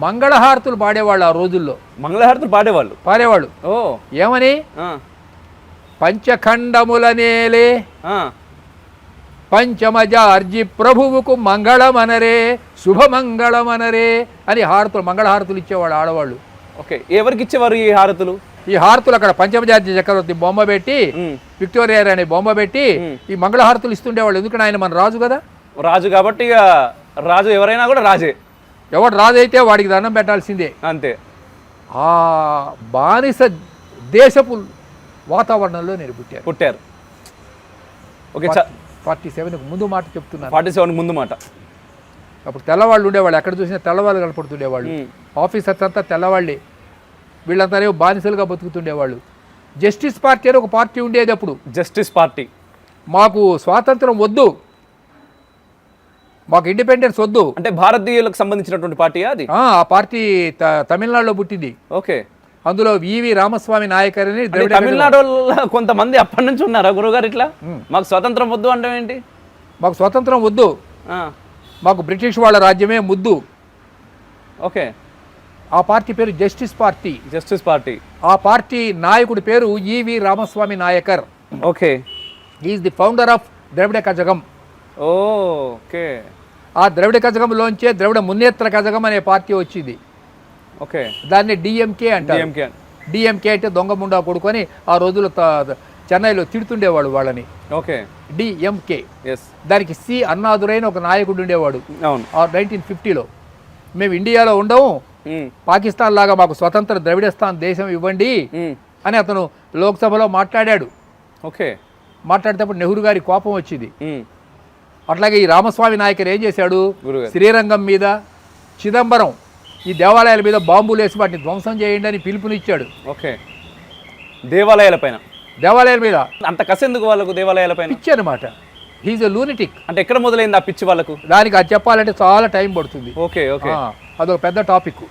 మంగళహారతులు పాడేవాళ్ళు ఆ రోజుల్లో. మంగళహారతులు పాడేవాళ్ళు ఓ ఏమని? పంచఖండములనేలే పంచమజార్జి ప్రభువుకు మంగళమనరే శుభమంగళమనరే అని మంగళహారతులు ఇచ్చేవాళ్ళు ఆడవాళ్ళు. ఓకే, ఎవరికి ఇచ్చేవారు ఈ హారతులు? ఈ హారతులు అక్కడ పంచమజార్జి చక్రవర్తి బొమ్మ పెట్టి, విక్టోరియా అనే బొమ్మ పెట్టి ఈ మంగళహారతులు ఇస్తుండేవాళ్ళు. ఎందుకంటే ఆయన మన రాజు కదా, రాజు కాబట్టి ఇక రాజు ఎవరైనా కూడా రాజే. ఎవడు రాజు అయితే వాడికి దండం పెట్టాల్సిందే. అంతే. ఆ బానిస దేశపు వాతావరణంలో నేను పుట్టారు. ఓకే, 47 ముందు మాట చెప్తున్నాను. 47 ముందు మాట. అప్పుడు తెల్లవాళ్ళు ఉండేవాళ్ళు, ఎక్కడ చూసినా తెల్లవాళ్ళు కనపడుతుండేవాళ్ళు. ఆఫీసర్స్ అంతా తెల్లవాళ్ళే, వీళ్ళంతా బానిసలుగా బతుకుతుండేవాళ్ళు. జస్టిస్ పార్టీ అని ఒక పార్టీ ఉండేది అప్పుడు. Justice party. మాకు స్వాతంత్రం వద్దు, మాకు ఇండిపెండెన్స్ వద్దు అంటే భారతీయులకు సంబంధించినటువంటి పార్టీ అది. ఆ పార్టీ తమిళనాడులో పుట్టింది. ఓకే, అందులో వివి రామస్వామి నాయకర్ అని తమిళనాడు కొంతమంది అప్పటి నుంచి ఉన్నారా గురుగారు ఇట్లా మాకు స్వతంత్రం వద్దు అంటే ఏంటి? మాకు స్వతంత్రం వద్దు, మాకు బ్రిటిష్ వాళ్ళ రాజ్యమే ముద్దు. ఓకే, ఆ పార్టీ పేరు జస్టిస్ పార్టీ. Justice party. ఆ పార్టీ నాయకుడి పేరు E V Ramaswamy Naicker. Okay, is the founder of Dravida Kazhagam. Okay, ఆ ద్రవిడ కజగంలోంచే ద్రవిడ మున్నేత్ర కజగం అనే పార్టీ వచ్చింది. ఓకే, దాన్ని డిఎంకే అంటారు. డిఎంకే అంటే దొంగ ముండా కొడుకొని ఆ రోజుల్లో చెన్నైలో తిడుతుండేవాడు వాళ్ళని. Okay, DMK. దానికి సి అన్నాదురైన ఒక నాయకుడు ఉండేవాడు 1950లో. మేము ఇండియాలో ఉండము, పాకిస్తాన్ లాగా మాకు స్వతంత్ర ద్రవిడస్థాన్ దేశం ఇవ్వండి అని అతను లోక్సభలో మాట్లాడాడు. ఓకే, మాట్లాడేటప్పుడు నెహ్రూ గారి కోపం వచ్చింది. అట్లాగే ఈ రామస్వామి నాయకర్ ఏం చేశాడు, శ్రీరంగం మీద, చిదంబరం ఈ దేవాలయాల మీద బాంబులు వేసి వాటిని ధ్వంసం చేయండి అని పిలుపునిచ్చాడు. ఓకే, దేవాలయాల మీద అంత కసి ఎందుకు వాళ్ళకు? దేవాలయాల పైన పిచ్చి అనమాట. He's a lunatic. అంటే ఎక్కడ మొదలైంది ఆ పిచ్చి వాళ్ళకు? దానికి అది చెప్పాలంటే చాలా టైం పడుతుంది. ఓకే, ఓకే, అదొక పెద్ద టాపిక్.